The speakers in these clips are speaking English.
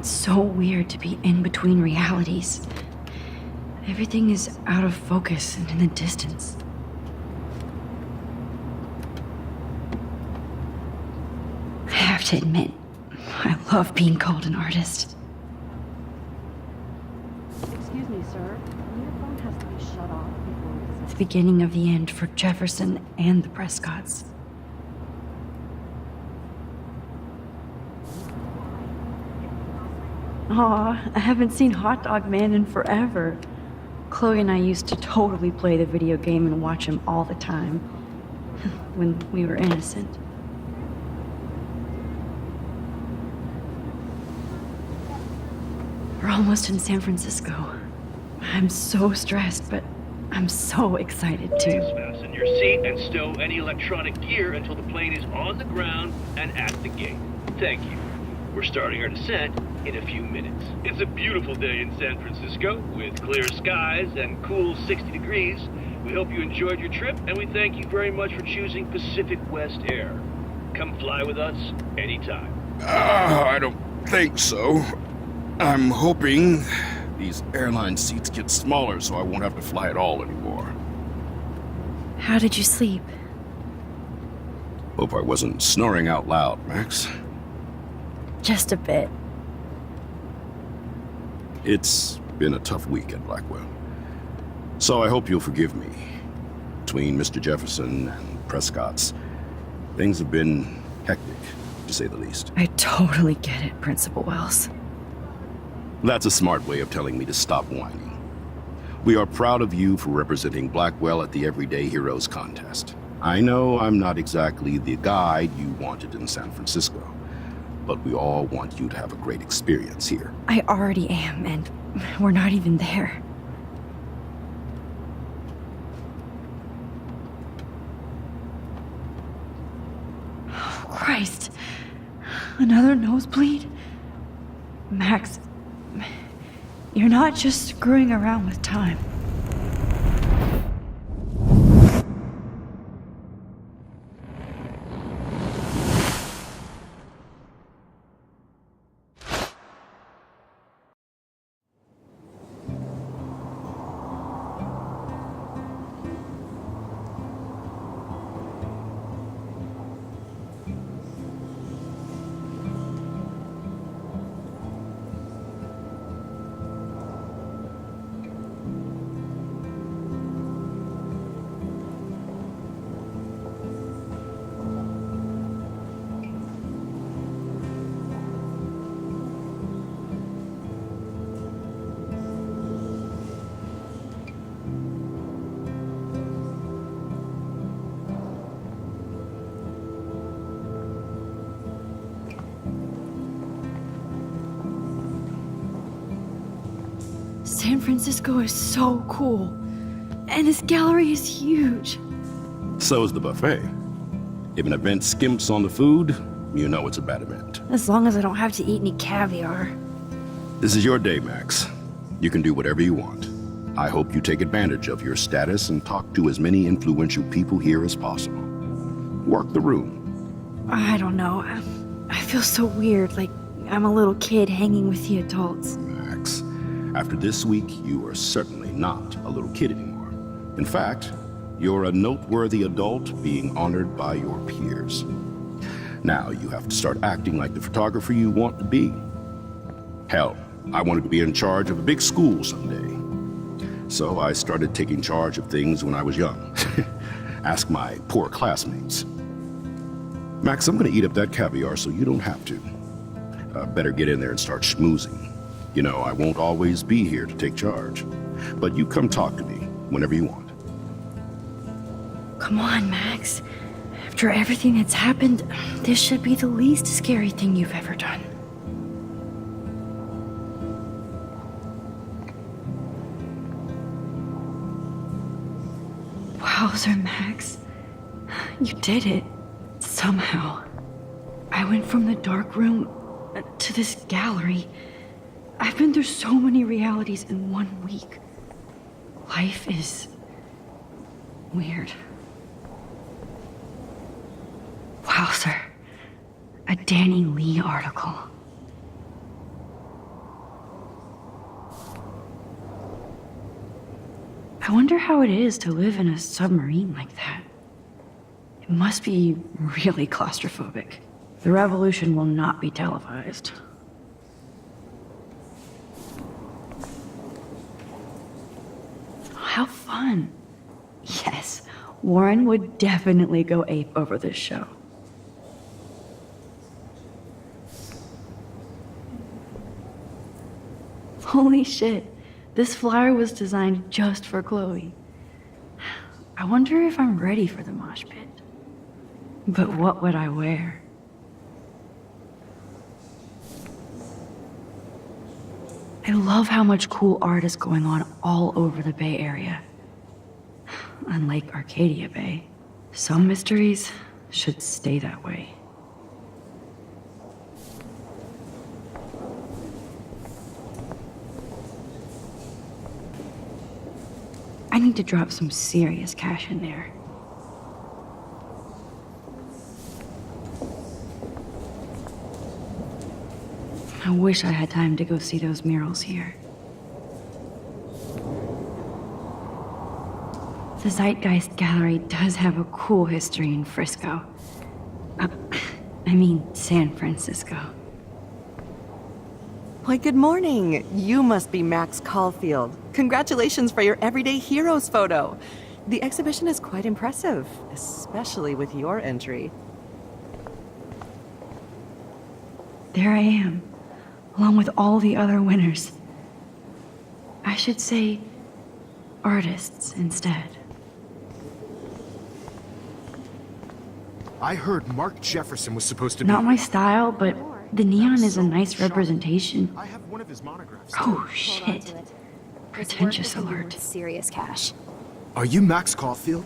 It's so weird to be in between realities. Everything is out of focus and in the distance. I have to admit, I love being called an artist. Excuse me, sir. Your phone has to be shut off before The beginning of the end for Jefferson and the Prescotts. Aw, I haven't seen Hot Dog Man in forever. Chloe and I used to totally play the video game and watch him all the time. When we were innocent. We're almost in San Francisco. I'm so stressed, but I'm so excited too. Fasten your seat and stow any electronic gear until the plane is on the ground and at the gate. Thank you. We're starting our descent in a few minutes. It's a beautiful day in San Francisco with clear skies and cool 60 degrees. We hope you enjoyed your trip, and we thank you very much for choosing Pacific West Air. Come fly with us anytime. I don't think so. I'm hoping these airline seats get smaller so I won't have to fly at all anymore. How did you sleep? Hope I wasn't snoring out loud, Max. Just a bit. It's been a tough week at Blackwell. So I hope you'll forgive me. Between Mr. Jefferson and Prescott's, things have been hectic, to say the least. I totally get it, Principal Wells. That's a smart way of telling me to stop whining. We are proud of you for representing Blackwell at the Everyday Heroes contest. I know I'm not exactly the guide you wanted in San Francisco, but we all want you to have a great experience here. I already am, and we're not even there. Oh, Christ. Another nosebleed? Max, you're not just screwing around with time. San Francisco is so cool. And this gallery is huge. So is the buffet. If an event skimps on the food, you know it's a bad event. As long as I don't have to eat any caviar. This is your day, Max. You can do whatever you want. I hope you take advantage of your status and talk to as many influential people here as possible. Work the room. I don't know. I feel so weird, like I'm a little kid hanging with the adults. Max, after this week, you are certainly not a little kid anymore. In fact, you're a noteworthy adult being honored by your peers. Now you have to start acting like the photographer you want to be. Hell, I wanted to be in charge of a big school someday. So I started taking charge of things when I was young. Ask my poor classmates. Max, I'm gonna eat up that caviar so you don't have to. Better get in there and start schmoozing. You know, I won't always be here to take charge. But you come talk to me whenever you want. Come on, Max. After everything that's happened, this should be the least scary thing you've ever done. Wowzer, Max. You did it. Somehow. I went from the dark room to this gallery. I've been through so many realities in 1 week. Life is weird. Wowzer. A Danny Lee article. I wonder how it is to live in a submarine like that. It must be really claustrophobic. The revolution will not be televised. How fun. Yes, Warren would definitely go ape over this show. Holy shit, this flyer was designed just for Chloe. I wonder if I'm ready for the mosh pit. But what would I wear? I love how much cool art is going on all over the Bay Area. Unlike Arcadia Bay, some mysteries should stay that way. I need to drop some serious cash in there. I wish I had time to go see those murals here. The Zeitgeist Gallery does have a cool history in Frisco. I mean, San Francisco. Why, good morning. You must be Max Caulfield. Congratulations for your Everyday Heroes photo. The exhibition is quite impressive, especially with your entry. There I am, along with all the other winners. I should say artists instead. I heard Mark Jefferson was supposed to be... Not my style, but the neon is a nice representation. I have one of his monographs. Oh, Hold on shit. to it. Pretentious This work is alert. worth serious cash. Are you Max Caulfield?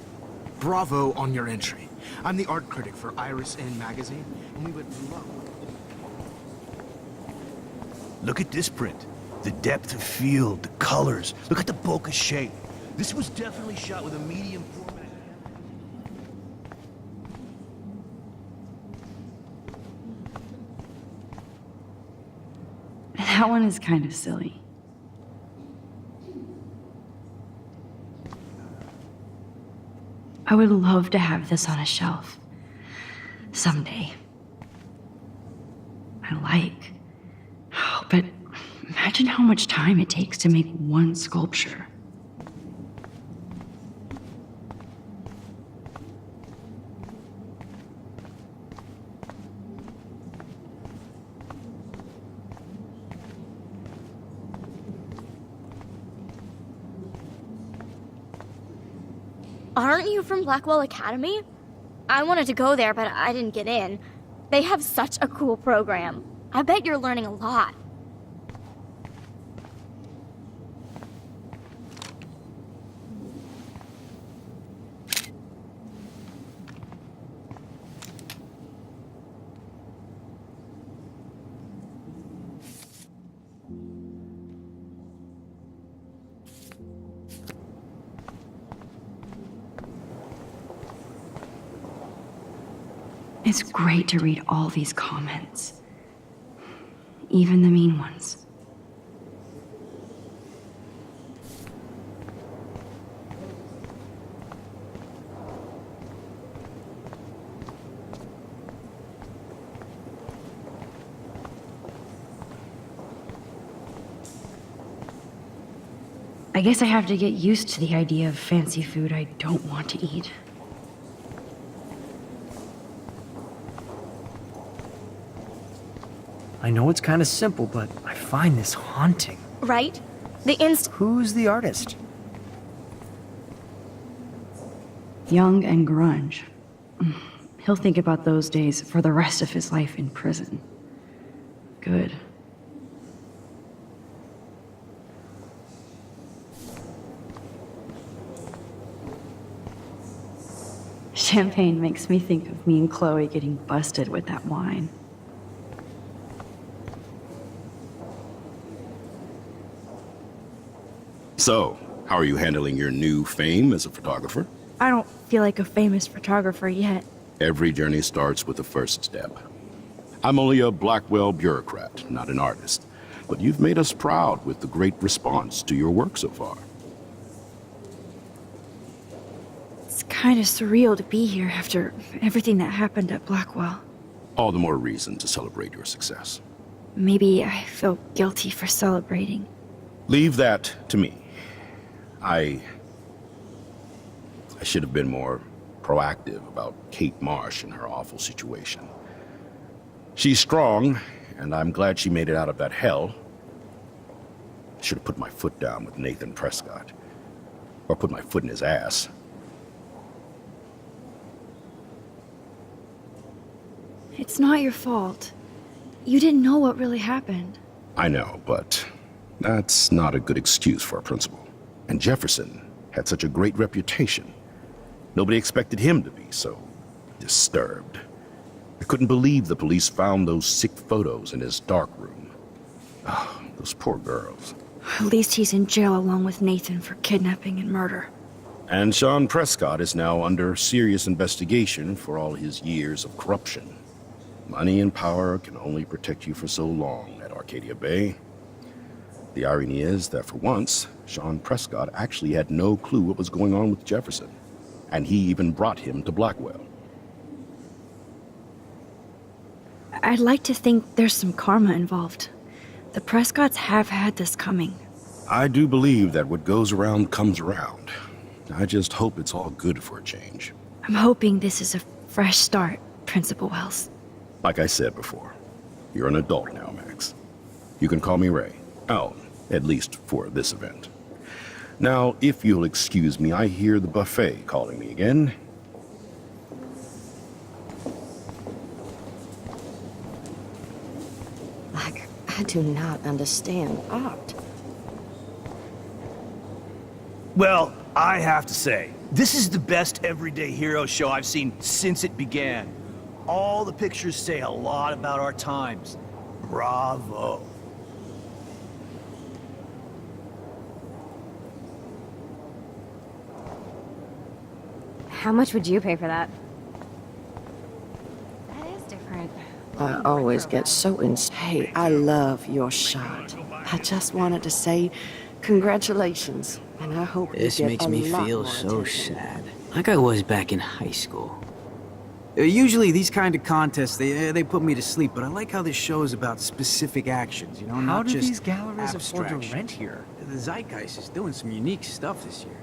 Bravo on your entry. I'm the art critic for Iris In magazine, and we would love... Look at this print. The depth of field, the colors. Look at the bokeh shape. This was definitely shot with a medium format. That one is kind of silly. I would love to have this on a shelf. Someday. But imagine how much time it takes to make one sculpture. Aren't you from Blackwell Academy? I wanted to go there, but I didn't get in. They have such a cool program. I bet you're learning a lot. It's great to read all these comments. Even the mean ones. I guess I have to get used to the idea of fancy food I don't want to eat. I know it's kind of simple, but I find this haunting. Right? Who's the artist? Young and grunge. He'll think about those days for the rest of his life in prison. Good. Champagne makes me think of me and Chloe getting busted with that wine. So, how are you handling your new fame as a photographer? I don't feel like a famous photographer yet. Every journey starts with the first step. I'm only a Blackwell bureaucrat, not an artist. But you've made us proud with the great response to your work so far. kind of surreal to be here after everything that happened at Blackwell. All the more reason to celebrate your success. Maybe I feel guilty for celebrating. Leave that to me. I should have been more proactive about Kate Marsh and her awful situation. She's strong, and I'm glad she made it out of that hell. I should have put my foot down with Nathan Prescott. Or put my foot in his ass. It's not your fault. You didn't know what really happened. I know, but that's not a good excuse for a principal. And Jefferson had such a great reputation. Nobody expected him to be so disturbed. I couldn't believe the police found those sick photos in his dark room. Oh, those poor girls. At least he's in jail along with Nathan for kidnapping and murder. And Sean Prescott is now under serious investigation for all his years of corruption. Money and power can only protect you for so long at Arcadia Bay. The irony is that for once, Sean Prescott actually had no clue what was going on with Jefferson. And he even brought him to Blackwell. I'd like to think there's some karma involved. The Prescotts have had this coming. I do believe that what goes around comes around. I just hope it's all good for a change. I'm hoping this is a fresh start, Principal Wells. Like I said before, you're an adult now, Max. You can call me Ray. Oh, at least for this event. Now, if you'll excuse me, I hear the buffet calling me again. I do not understand art. Well, I have to say, this is the best everyday hero show I've seen since it began. All the pictures say a lot about our times. Bravo. How much would you pay for that? That is different. I always get so Hey, I love your shot. I just wanted to say congratulations, and I hope This you get makes a me lot feel more so attention. sad. Like I was back in high school. Usually these kind of contests, they put me to sleep, but I like how this show is about specific actions, you know, How not do just these galleries afford to abstraction. rent here? The Zeitgeist is doing some unique stuff this year.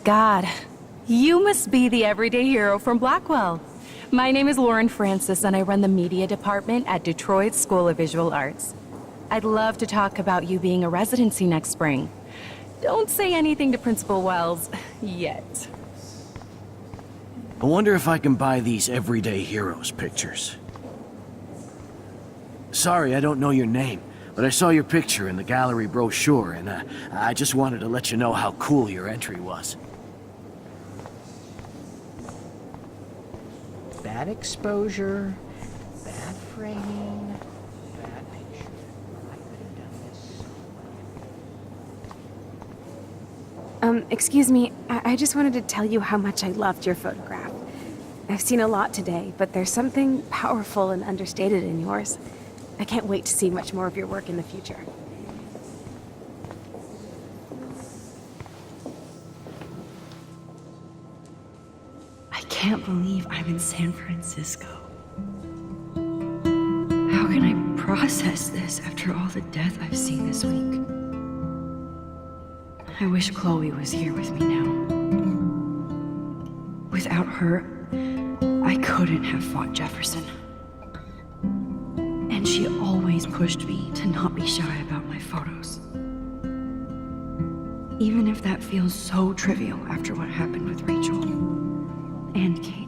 God, you must be the everyday hero from Blackwell. My name is Lauren Francis, and I run the media department at Detroit School of Visual Arts. I'd love to talk about you being a residency next spring. Don't say anything to Principal Wells yet. I wonder if I can buy these everyday heroes pictures. Sorry, I don't know your name, but I saw your picture in the gallery brochure, and I just wanted to let you know how cool your entry was. Bad exposure, bad framing, bad picture. I could have done this so Excuse me, I just wanted to tell you how much I loved your photograph. I've seen a lot today, but there's something powerful and understated in yours. I can't wait to see much more of your work in the future. I can't believe I'm in San Francisco. How can I process this after all the death I've seen this week? I wish Chloe was here with me now. Without her, I couldn't have fought Jefferson. And she always pushed me to not be shy about my photos. Even if that feels so trivial after what happened with Rachel and Kate.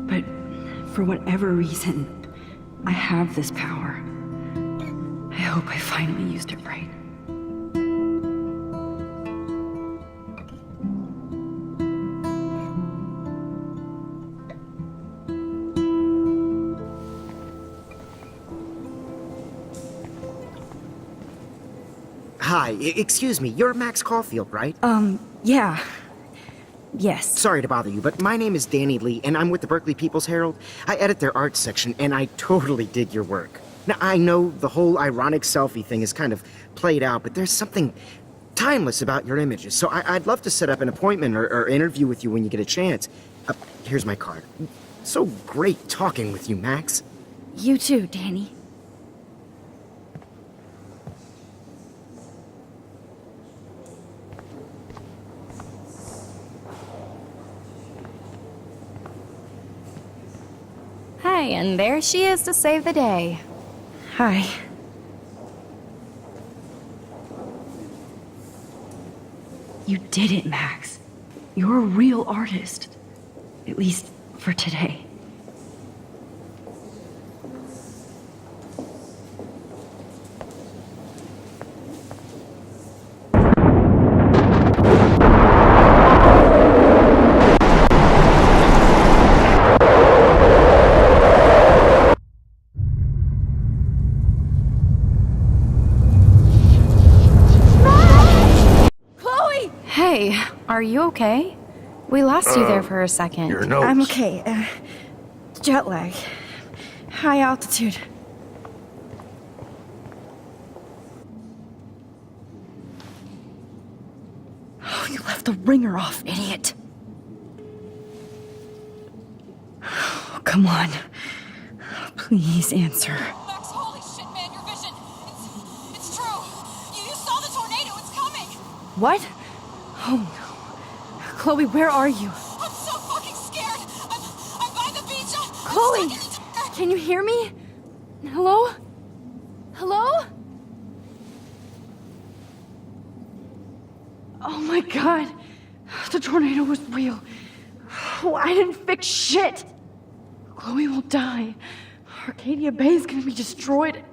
But for whatever reason, I have this power. I hope I finally used it right. Hi, excuse me, you're Max Caulfield, right? Yeah. Yes. Sorry to bother you, but my name is Danny Lee, and I'm with the Berkeley People's Herald. I edit their arts section, and I totally dig your work. Now, I know the whole ironic selfie thing is kind of played out, but there's something timeless about your images, so I'd love to set up an appointment or interview with you when you get a chance. Here's my card. So great talking with you, Max. You too, Danny. Hi, and there she is to save the day. Hi. You did it, Max. You're a real artist. At least for today. Hey, are you okay? We lost you there for a second. Your notes. I'm okay. Jet lag. High altitude. Oh, you left the ringer off, idiot. Oh, come on. Please answer. Max, holy shit, man, your vision. It's true. You saw the tornado. It's coming. What? Oh no. Chloe, where are you? I'm so fucking scared. I'm by the beach. Chloe! Can you hear me? Hello? Hello? Oh my god. The tornado was real. Oh, I didn't fix shit. Chloe will die. Arcadia Bay is gonna be destroyed.